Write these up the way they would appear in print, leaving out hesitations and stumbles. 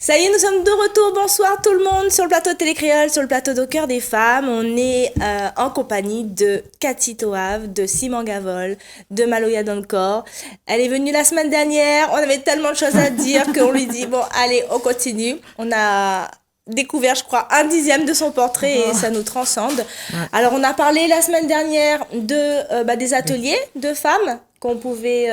Ça y est, nous sommes de retour. Bonsoir tout le monde sur le plateau de Télécréole, sur le plateau d'Au Cœur des Femmes. On est en compagnie de Cathy Toave, de Simon Gavol, de Maloya Donkor. Elle est venue la semaine dernière. On avait tellement de choses à dire qu'on lui dit, bon, allez, on continue. On a découvert, je crois, 1/10 de son portrait et ça nous transcende. Ouais. Alors, on a parlé la semaine dernière des ateliers de femmes qu'on pouvait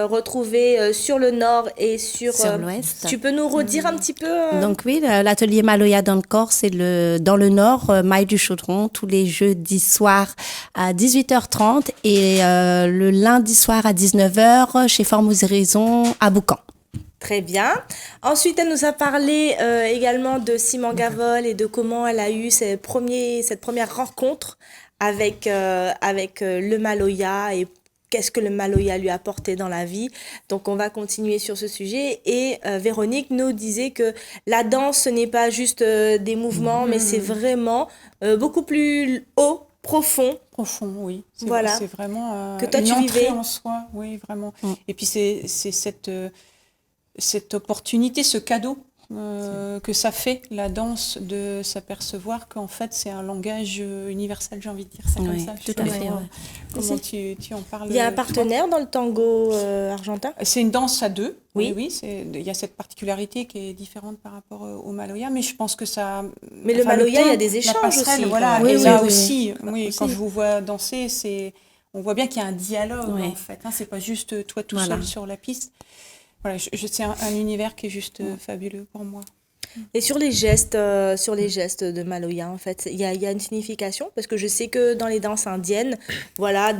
retrouver sur le nord et sur l'ouest. Tu peux nous redire un petit peu Donc oui, l'atelier Maloya Donkor, c'est dans le nord, Maille du Chaudron, tous les jeudis soirs à 18h30 et le lundi soir à 19h chez Formose Raison à Boucan. Très bien. Ensuite, elle nous a parlé également de Simon Gavol et de comment elle a eu cette première rencontre avec le Maloya et qu'est-ce que le Maloya lui a apporté dans la vie. Donc, on va continuer sur ce sujet. Et Véronique nous disait que la danse, ce n'est pas juste des mouvements, mais c'est vraiment beaucoup plus haut, profond. Profond, oui. Voilà. C'est vraiment que toi, une tu entrée vivais en soi, oui, vraiment. Et puis, c'est cette opportunité, ce cadeau que ça fait, la danse, de s'apercevoir qu'en fait, c'est un langage universel, j'ai envie de dire ça comme ça. Tout à fait. Comment tu en parles? Il y a un partenaire dans le tango argentin? C'est une danse à deux. Oui. Il y a cette particularité qui est différente par rapport au Maloya, mais je pense que ça... Mais le Maloya, il y a des échanges aussi. Voilà. Oui, et oui, là oui. aussi, quand je vous vois danser, on voit bien qu'il y a un dialogue, en fait. C'est pas juste toi tout seul sur la piste. Voilà, c'est un univers qui est juste fabuleux pour moi. Et sur les gestes de Maloya, en fait, il y a une signification parce que je sais que dans les danses indiennes, voilà,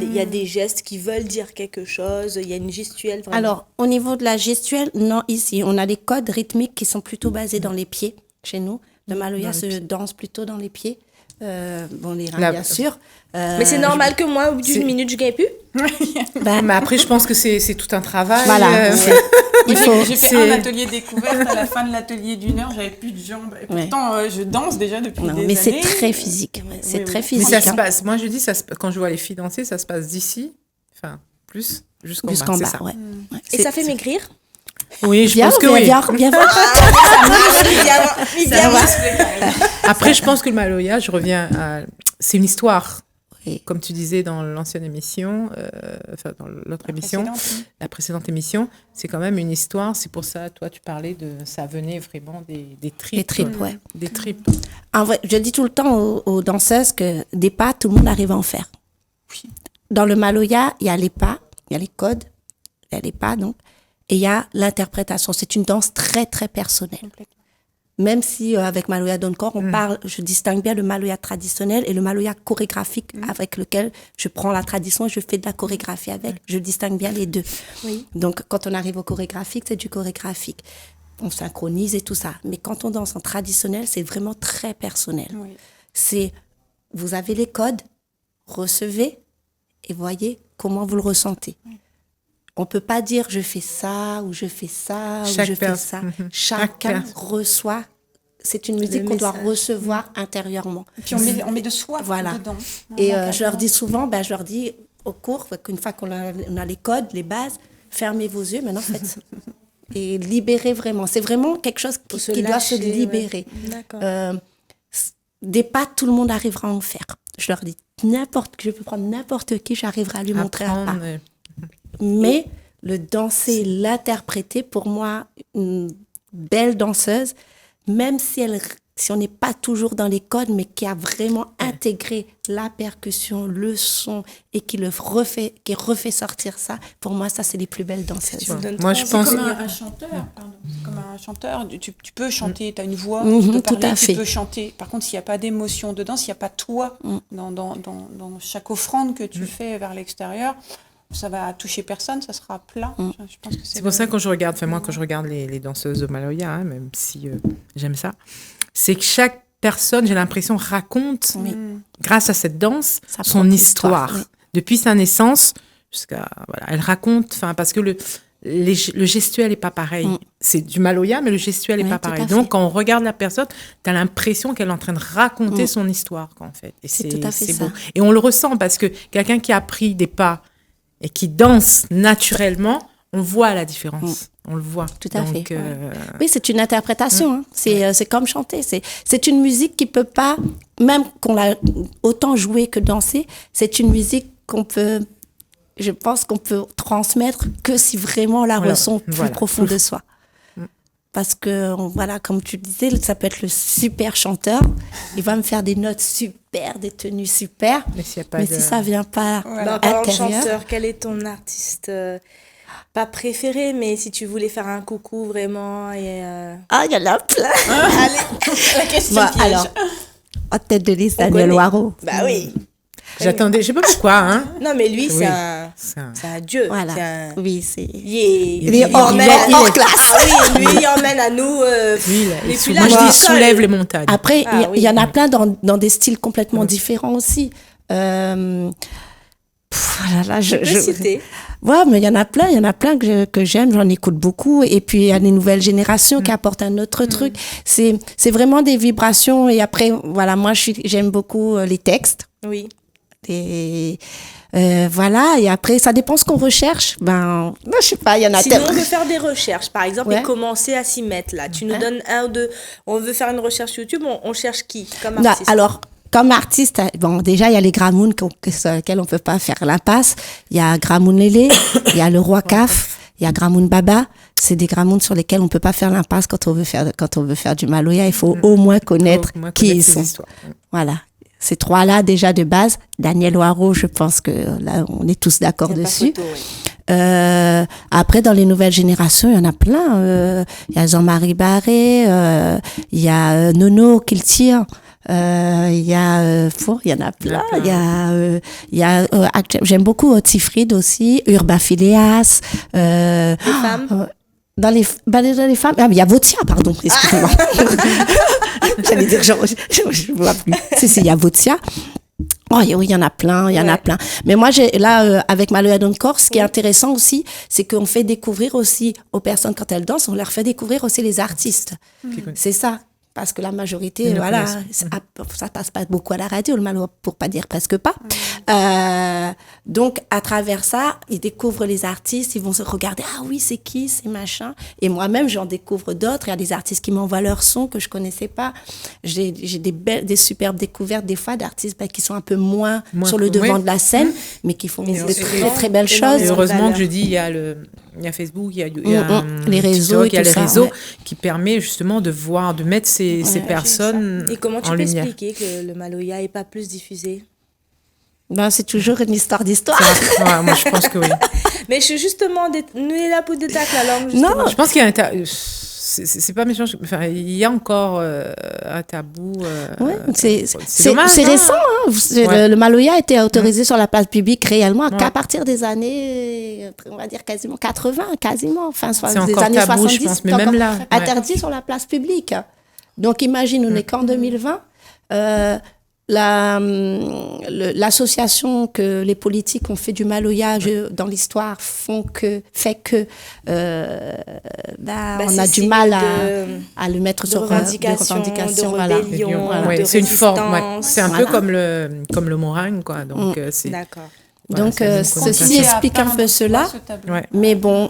il y a des gestes qui veulent dire quelque chose. Il y a une gestuelle. Vraiment. Alors, au niveau de la gestuelle, non, ici, on a des codes rythmiques qui sont plutôt basés dans les pieds chez nous. Le Maloya se danse plutôt dans les pieds. Les reins, bien sûr. Mais c'est normal que moi, au bout d'une minute, je gagne plus. Mais après, je pense que c'est tout un travail. Voilà. J'ai fait un atelier découverte à la fin de l'atelier d'1 heure, j'avais plus de jambes. Et pourtant, je danse déjà depuis des années. Mais c'est très physique. C'est très physique. Mais ça se passe. Moi, je dis, quand je vois les filles danser, ça se passe d'ici, enfin, plus jusqu'en bas. Ça. Et ça fait maigrir? Oui, je pense que oui. Viens voir. Après, je pense que le Maloya, je reviens à... C'est une histoire. Oui. Comme tu disais dans l'ancienne émission, dans l'autre émission, la précédente émission, c'est quand même une histoire. C'est pour ça, toi, tu parlais de... Ça venait vraiment des tripes. Des tripes, ouais. Des tripes. En vrai, je dis tout le temps aux danseuses que des pas, tout le monde arrive à en faire. Oui. Dans le Maloya, il y a les pas, il y a les codes, il y a les pas, donc. Et il y a l'interprétation. C'est une danse très, très personnelle. Même si avec Maloya Donkor, on parle, je distingue bien le Maloya traditionnel et le Maloya chorégraphique avec lequel je prends la tradition et je fais de la chorégraphie avec. Je distingue bien les deux. Oui. Donc, quand on arrive au chorégraphique, c'est du chorégraphique. On synchronise et tout ça. Mais quand on danse en traditionnel, c'est vraiment très personnel. Oui. Vous avez les codes, recevez et voyez comment vous le ressentez. Oui. On ne peut pas dire je fais ça ou je fais ça ou je fais ça. Chacun reçoit. C'est une musique qu'on doit recevoir intérieurement. Et puis on met de soi dedans. Et je leur dis souvent, je leur dis au cours, qu'une fois qu'on a les codes, les bases, fermez vos yeux, maintenant faites ça. Et libérez vraiment. C'est vraiment quelque chose qui doit se libérer. Ouais. Des pas, tout le monde arrivera à en faire. Je leur dis, je peux prendre n'importe qui, j'arriverai à lui montrer un pas. Mais le danser, l'interpréter, pour moi, une belle danseuse, même si on n'est pas toujours dans les codes, mais qui a vraiment intégré la percussion, le son, et qui refait sortir ça, pour moi, ça, c'est les plus belles danseuses. Moi, je pense... C'est comme un chanteur. Tu peux chanter, tu as une voix, tu peux parler, tu peux chanter. Par contre, s'il n'y a pas d'émotion dedans, s'il n'y a pas toi dans chaque offrande que tu fais vers l'extérieur, ça va toucher personne, ça sera plat. Je pense que c'est pour ça que quand je regarde les danseuses de Maloya, même si j'aime ça, c'est que chaque personne, j'ai l'impression, raconte, grâce à cette danse, son histoire. Oui. Depuis sa naissance jusqu'à... Voilà, elle raconte, parce que le gestuel n'est pas pareil. C'est du Maloya, mais le gestuel n'est pas pareil. Donc, quand on regarde la personne, tu as l'impression qu'elle est en train de raconter son histoire, en fait. Et c'est tout à fait ça. Beau. Et on le ressent, parce que quelqu'un qui a appris des pas et qui danse naturellement, on voit la différence. On le voit. Tout à fait. Oui, c'est une interprétation. Hein. C'est comme chanter. C'est une musique qui peut pas, même qu'on l'a autant jouée que dansée, c'est une musique je pense qu'on peut transmettre que si vraiment on la ressent plus profond de soi. Parce que, voilà, comme tu disais, ça peut être le super chanteur. Il va me faire des notes super, des tenues super. Mais si ça vient pas intérieur... chanteur, quel est ton artiste pas préféré, mais si tu voulais faire un coucou vraiment et Ah, il y en a plein. Allez, la question piège. Alors, en tête de liste, Daniel Waro. Bah oui. J'attendais, je sais pas pourquoi, hein. Non, mais lui, c'est un dieu. Voilà. Oui, c'est... Il est hors classe. Ah oui, lui, il emmène à nous les villages. Moi, je soulève les montagnes. Après, il y en a plein dans des styles complètement différents aussi. Je citer. Ouais, mais il y en a plein que j'aime, j'en écoute beaucoup. Et puis, il y a des nouvelles générations qui apportent un autre truc. C'est vraiment des vibrations. Et après, voilà, moi, j'aime beaucoup les textes. Oui. Et voilà, et après, ça dépend ce qu'on recherche. Ben, je sais pas, il y en a Sinon, on veut faire des recherches, par exemple, et commencer à s'y mettre, là. Tu nous donnes un ou deux. On veut faire une recherche YouTube, on cherche qui comme artiste? Alors, comme artiste, bon, déjà, il y a les Gramoun sur lesquels on peut pas faire l'impasse. Il y a Gramoun Lélé, il y a le Roi Caf, il y a Gramoun Baba. C'est des Gramoun sur lesquels on peut pas faire l'impasse quand on veut faire du Maloya. Il faut au moins connaître qui ils sont. Voilà. Ces trois-là, déjà de base, Daniel Waro, je pense que là, on est tous d'accord dessus. Photo, oui. Après, dans les nouvelles générations, il y en a plein. Il y a Jean-Marie Barré, il y a Nono qui le tire. Il y en a plein. Il y a j'aime beaucoup Tifrid aussi, Urbain Phileas. Les femmes. Dans les femmes, il y a Votia, pardon, excusez-moi. J'allais dire, je vois plus. Il y a Votia. Oh, oui, il y en a plein, Mais moi, avec Maloya Donkor, ce qui est intéressant aussi, c'est qu'on fait découvrir aussi aux personnes, quand elles dansent, on leur fait découvrir aussi les artistes. C'est ça. Parce que la majorité, voilà, ça passe pas beaucoup à la radio, le Maloya, pour pas dire presque pas. Donc, à travers ça, ils découvrent les artistes, ils vont se regarder, ah oui, c'est qui, c'est machin. Et moi-même, j'en découvre d'autres. Il y a des artistes qui m'envoient leurs sons que je connaissais pas. J'ai des superbes découvertes, des fois, d'artistes qui sont un peu moins sur le devant de la scène, mais qui font de très, très belles choses. Et heureusement que je dis, il y a Facebook, il y a les réseaux, TikTok, il y a les réseaux qui permet justement de voir, de mettre ces personnes en lumière. Et comment tu peux expliquer que le Maloya n'est pas plus diffusé? C'est toujours une histoire d'histoire. Moi, je pense que oui. Mais je suis justement nouée la poudre de tac la langue. Justement. Non, je pense qu'il y a c'est pas méchant. Enfin, il y a encore un tabou. C'est récent. Hein. Le Maloya a été autorisé sur la place publique réellement qu'à partir des années, on va dire quasiment 80, enfin, des années tabou, 70. Je pense, mais même là, interdit sur la place publique. Donc, imagine, on n'est qu'en 2020. L'association que les politiques ont fait du Maloya dans l'histoire fait que on a du mal à le mettre sur revendication, de c'est une forme, c'est un peu comme le meringue, quoi. Donc d'accord. Donc ceci explique un peu cela. Mais bon,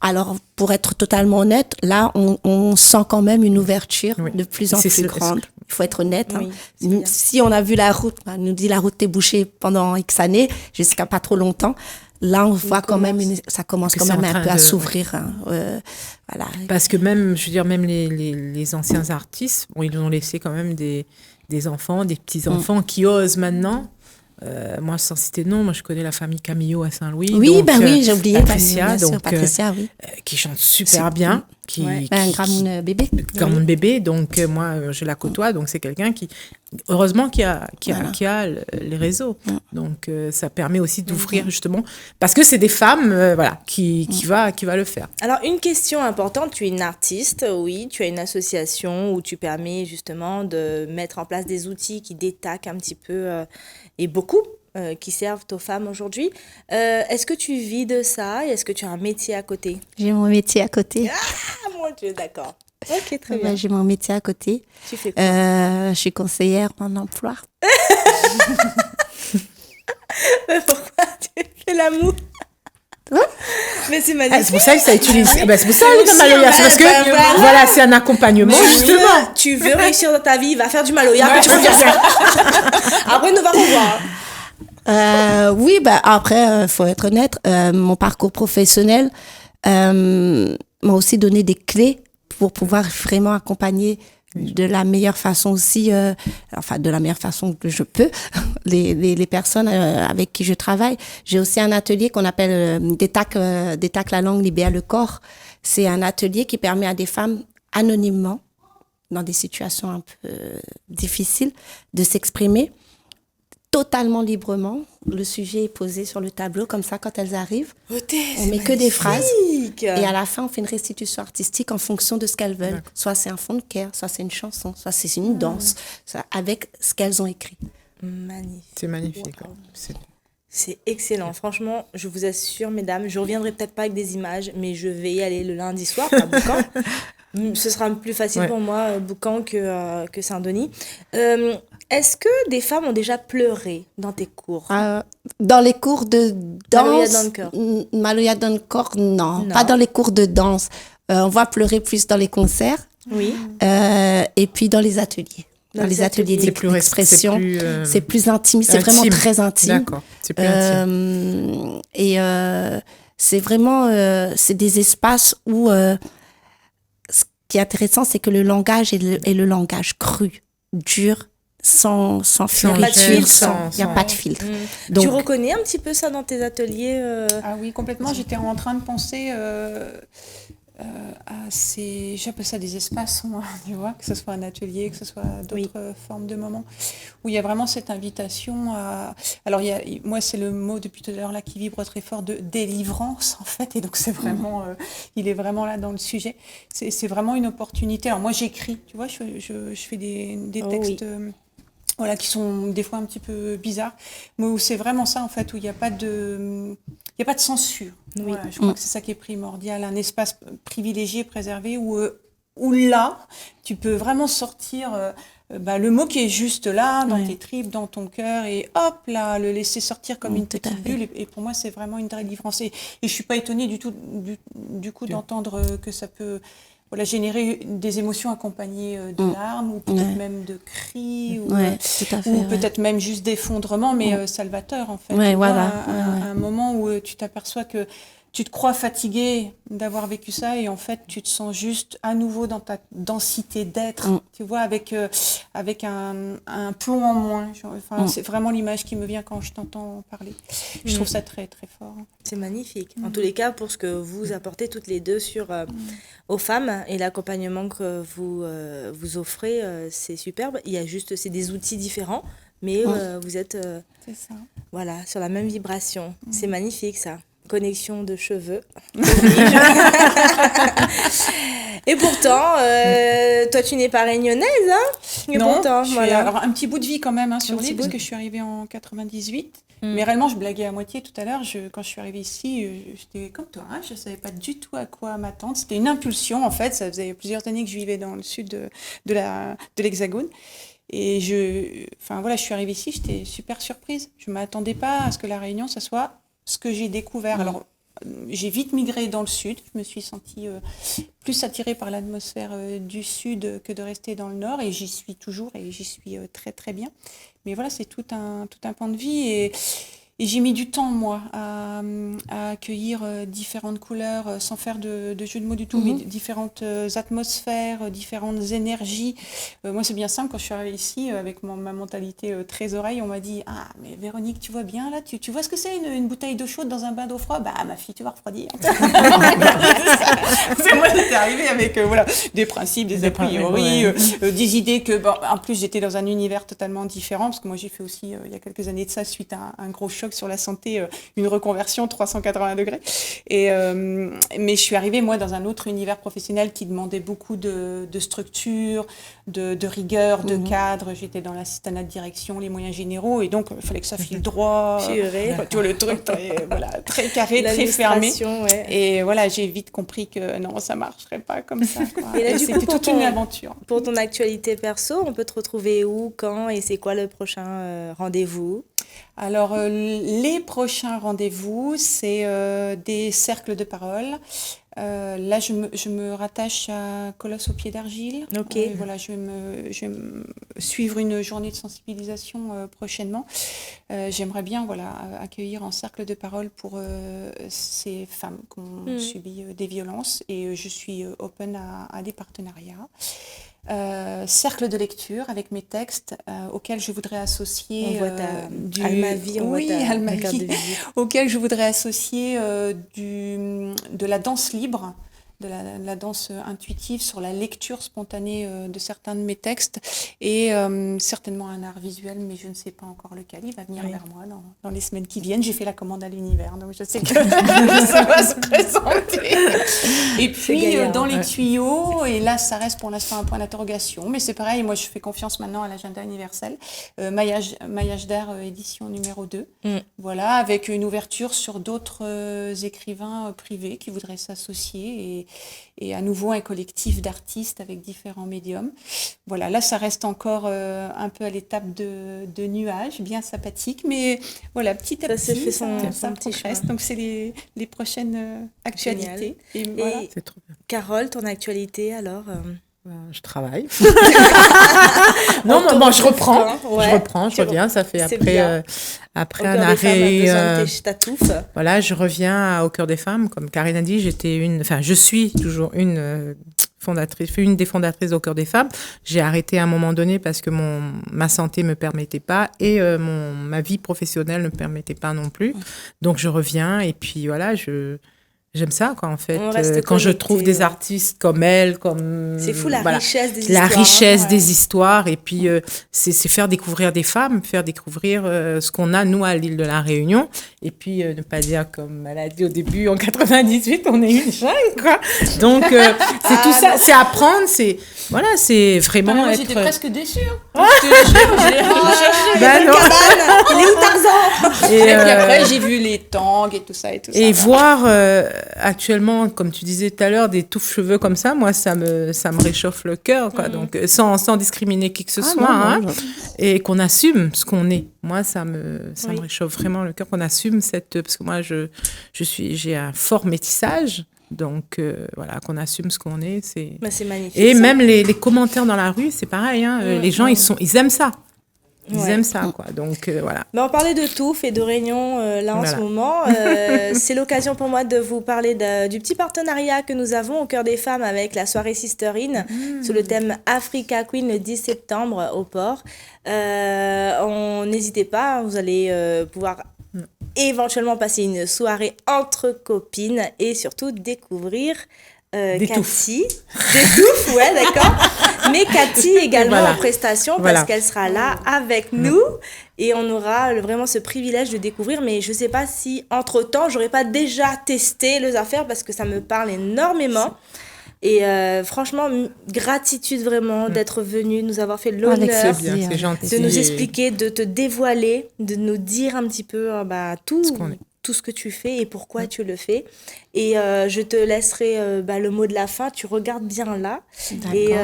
alors, pour être totalement honnête, là, on sent quand même une ouverture de plus en plus grande. Il faut être honnête. Oui, si on a vu la route, on nous dit la route est bouchée pendant X années, jusqu'à pas trop longtemps. Là, on voit quand même, ça commence quand même un peu à s'ouvrir. Voilà. Parce que même, je veux dire, même les anciens artistes, ils nous ont laissé quand même des enfants, des petits-enfants qui osent maintenant. Moi, sans citer de nom, moi je connais la famille Camillo à Saint-Louis. Oui, j'ai oublié Patricia, Patricia, oui. Qui chante super bien. Un Gramoun bébé. Gramoun bébé, donc moi je la côtoie, donc c'est quelqu'un qui, heureusement, qui a les réseaux. Donc ça permet aussi d'ouvrir justement, parce que c'est des femmes, qui va le faire. Alors une question importante, tu es une artiste, oui, tu as une association où tu permets justement de mettre en place des outils qui détaquent un petit peu et beaucoup qui servent aux femmes aujourd'hui. Est-ce que tu vis de ça et est-ce que tu as un métier à côté? J'ai mon métier à côté. Ah, mon Dieu, d'accord. Ok, très bien. J'ai mon métier à côté. Tu fais quoi? Je suis conseillère en emploi. Mais pourquoi tu fais l'amour? Mais c'est magnifique. C'est pour ça que ça utilise. C'est pour ça le Maloya. C'est parce que, voilà, c'est un accompagnement, justement. Tu veux réussir dans ta vie, va faire du Maloya, après tu reviens. Après, nous va revoir. Oui, après, faut être honnête, mon parcours professionnel m'a aussi donné des clés pour pouvoir vraiment accompagner de la meilleure façon aussi, de la meilleure façon que je peux, les personnes avec qui je travaille. J'ai aussi un atelier qu'on appelle Détacle la langue, libère le corps. C'est un atelier qui permet à des femmes anonymement, dans des situations un peu difficiles, de s'exprimer totalement librement. Le sujet est posé sur le tableau, comme ça, quand elles arrivent, on met que des phrases. Et à la fin, on fait une restitution artistique en fonction de ce qu'elles veulent. D'accord. Soit c'est un fond de cœur, soit c'est une chanson, soit c'est une danse, soit avec ce qu'elles ont écrit. Magnifique. C'est magnifique. Wow. C'est excellent. Franchement, je vous assure, mesdames, je reviendrai peut-être pas avec des images, mais je vais y aller le lundi soir à Boucan. Ce sera plus facile pour moi, Boucan, que Saint-Denis. Est-ce que des femmes ont déjà pleuré dans tes cours? Dans les cours de danse, Maloya dans le corps, non. Pas dans les cours de danse. On va pleurer plus dans les concerts. Oui. Et puis dans les ateliers. Dans les ateliers d'expression, c'est plus intime. C'est vraiment très intime. D'accord, c'est plus intime. Et c'est vraiment, c'est des espaces où ce qui est intéressant, c'est que le langage est le langage cru, dur, sans fioriture, il n'y a pas de filtre. Donc, tu reconnais un petit peu ça dans tes ateliers Ah oui, complètement. J'étais en train de penser j'appelle ça des espaces, moi, tu vois, que ce soit un atelier, que ce soit d'autres formes de moments, où il y a vraiment cette invitation à... Alors, moi, c'est le mot depuis tout à l'heure là qui vibre très fort de délivrance, en fait, et donc c'est vraiment, il est vraiment là dans le sujet. C'est vraiment une opportunité. Alors moi, j'écris, tu vois, je fais des textes... Voilà, qui sont des fois un petit peu bizarres, mais où c'est vraiment ça, en fait, où il n'y a pas de censure. Oui. Voilà, je crois que c'est ça qui est primordial, un espace privilégié, préservé, où là, tu peux vraiment sortir le mot qui est juste là, dans tes tripes, dans ton cœur, et hop, là, le laisser sortir comme une petite bulle. Et pour moi, c'est vraiment une délivrance. Et je suis pas étonnée du tout, du coup, d'entendre que ça peut... Voilà, générer des émotions accompagnées de larmes ou peut-être même de cris ou peut-être même juste d'effondrement, mais salvateur en fait. Un moment où tu t'aperçois que tu te crois fatigué d'avoir vécu ça et en fait tu te sens juste à nouveau dans ta densité d'être, tu vois, avec un plomb en moins. C'est vraiment l'image qui me vient quand je t'entends parler. Je trouve ça très très fort. C'est magnifique. En tous les cas, pour ce que vous apportez toutes les deux aux femmes et l'accompagnement que vous offrez, c'est superbe. Il y a juste, c'est des outils différents, mais vous êtes c'est ça. Voilà, sur la même vibration. C'est magnifique ça. Connexion de cheveux. Et pourtant, toi, tu n'es pas réunionnaise, hein? Et non, pourtant, alors, un petit bout de vie quand même sur l'île, parce que je suis arrivée en 98. Mais réellement, je blaguais à moitié tout à l'heure. Quand je suis arrivée ici, j'étais comme toi. Je ne savais pas du tout à quoi m'attendre. C'était une impulsion, en fait. Ça faisait plusieurs années que je vivais dans le sud de l'Hexagone. Et je suis arrivée ici, j'étais super surprise. Je ne m'attendais pas à ce que la Réunion, ça soit ce que j'ai découvert. Alors, j'ai vite migré dans le sud. Je me suis sentie plus attirée par l'atmosphère du sud que de rester dans le nord. Et j'y suis toujours et j'y suis très, très bien. Mais voilà, c'est tout un pan de vie. Et j'ai mis du temps, moi, à accueillir différentes couleurs, sans faire de jeu de mots du tout, mais différentes atmosphères, différentes énergies. Moi, c'est bien simple, quand je suis arrivée ici, avec ma mentalité très oreille, on m'a dit « Ah, mais Véronique, tu vois bien, là, tu vois ce que c'est, une bouteille d'eau chaude dans un bain d'eau froide ? Bah, ma fille, tu vas refroidir. » Moi, j'étais arrivée avec des principes, des a priori, des idées que... Bon, en plus, j'étais dans un univers totalement différent, parce que moi, j'ai fait aussi, il y a quelques années de ça, suite à un gros choc sur la santé, une reconversion 380 degrés. Mais je suis arrivée, moi, dans un autre univers professionnel qui demandait beaucoup de structure, de rigueur, de cadre. J'étais dans l'assistanat de direction, les moyens généraux, et donc il fallait que ça file droit. Tu vois, le truc très carré, très fermé. Ouais. Et voilà, j'ai vite compris que non, ça ne marcherait pas comme ça. Quoi. Et là, du coup, c'était toute une aventure. Pour ton actualité perso, on peut te retrouver où, quand, et c'est quoi le prochain rendez-vous ? Alors, les prochains rendez-vous, c'est des cercles de parole. Là, je me rattache à Colosse au pied d'argile. Ok. Voilà, je vais me suivre une journée de sensibilisation prochainement. J'aimerais bien accueillir un cercle de parole pour ces femmes qui ont subi des violences et je suis open à des partenariats. Cercle de lecture avec mes textes auxquels je voudrais associer Almavi, auquel je voudrais associer de la danse libre, de la danse intuitive sur la lecture spontanée de certains de mes textes et certainement un art visuel, mais je ne sais pas encore lequel. Il va venir vers moi dans les semaines qui viennent. J'ai fait la commande à l'univers, donc je sais que ça va se présenter. Et puis dans les tuyaux, et là ça reste pour l'instant un point d'interrogation, mais c'est pareil, moi je fais confiance maintenant à l'agenda universel. Maillage d'air édition numéro 2. Voilà, avec une ouverture sur d'autres écrivains privés qui voudraient s'associer et à nouveau un collectif d'artistes avec différents médiums. Voilà, là ça reste encore un peu à l'étape de nuages, bien sympathique, mais voilà, petit à petit, ça progresse. Donc c'est les prochaines actualités. Et voilà. C'est trop bien. Carole, ton actualité alors Je travaille. Non, je reprends. Je reviens. Ça fait après un arrêt. Voilà, je reviens au Cœur des femmes. Comme Karine a dit, je suis toujours une des fondatrices au Cœur des femmes. J'ai arrêté à un moment donné parce que ma santé me permettait pas et ma vie professionnelle ne me permettait pas non plus. Donc je reviens et puis voilà, j'aime ça, quoi, en fait. Quand je trouve des artistes comme elle, c'est fou, richesse des histoires. La richesse des histoires. Et puis, Ouais. c'est faire découvrir des femmes, faire découvrir ce qu'on a, nous, à l'île de la Réunion. Et puis, ne pas dire, comme elle a dit au début, en 98, on est une jungle, quoi. Donc, c'est tout ça. C'est apprendre, c'est vraiment moi, être... j'étais presque déçue. Il est où Tarzan? Et puis après, j'ai vu les tangs et tout ça. Et voir actuellement, comme tu disais tout à l'heure, des touffes-cheveux comme ça, moi, ça me réchauffe le cœur, quoi. Donc, sans discriminer qui que ce soit, et qu'on assume ce qu'on est. Moi, ça me réchauffe vraiment le cœur, qu'on assume parce que moi, j'ai un fort métissage. Donc, voilà, qu'on assume ce qu'on est, c'est... c'est magnifique. Et même les commentaires dans la rue, c'est pareil, hein. Les gens, ils aiment ça. Ils aiment ça, quoi. Donc, voilà. Mais on parlait de Touffe et de Réunion en ce moment. C'est l'occasion pour moi de vous parler du petit partenariat que nous avons au Cœur des femmes avec la soirée Sister In sous le thème Africa Queen le 10 septembre au port. N'hésitez pas, vous allez pouvoir éventuellement passer une soirée entre copines et surtout découvrir Des Cathy. touffes. Des touffes, ouais, d'accord. Mais Cathy également en prestation parce qu'elle sera là avec nous et on aura vraiment ce privilège de découvrir. Mais je ne sais pas si entre-temps, j'aurais pas déjà testé les affaires parce que ça me parle énormément. Et franchement, gratitude vraiment d'être venu, de nous avoir fait l'honneur c'est gentil. de nous expliquer, de te dévoiler, de nous dire un petit peu tout ce que tu fais et pourquoi tu le fais. Et je te laisserai le mot de la fin. Tu regardes bien là. D'accord. Et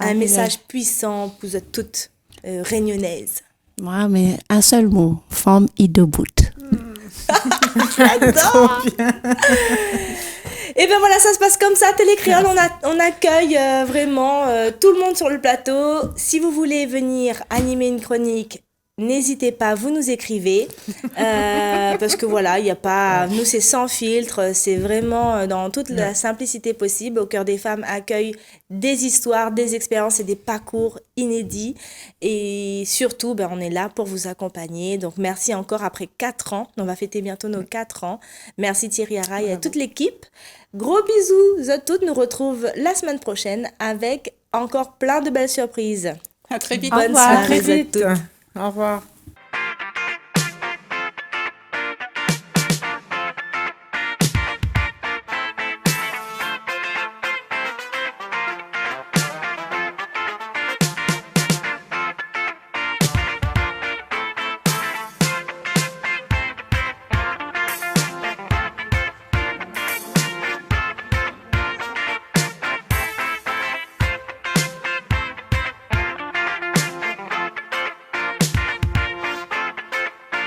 un message puissant pour vous toutes réunionnaises. Moi, mais un seul mot, femme et debout. J'adore. Et bien voilà, ça se passe comme ça, Télécréole, on accueille vraiment tout le monde sur le plateau. Si vous voulez venir animer une chronique, n'hésitez pas, vous nous écrivez, parce que voilà, il y a pas, nous c'est sans filtre, c'est vraiment dans toute la simplicité possible. Au Cœur des femmes accueille des histoires, des expériences et des parcours inédits. Et surtout, on est là pour vous accompagner. Donc merci encore après 4 ans, on va fêter bientôt nos 4 ans. Merci Thierry Araille et à toute l'équipe. Gros bisous, à toutes, nous retrouve la semaine prochaine avec encore plein de belles surprises. À très vite. Bonne soirée. À très vite. Au revoir.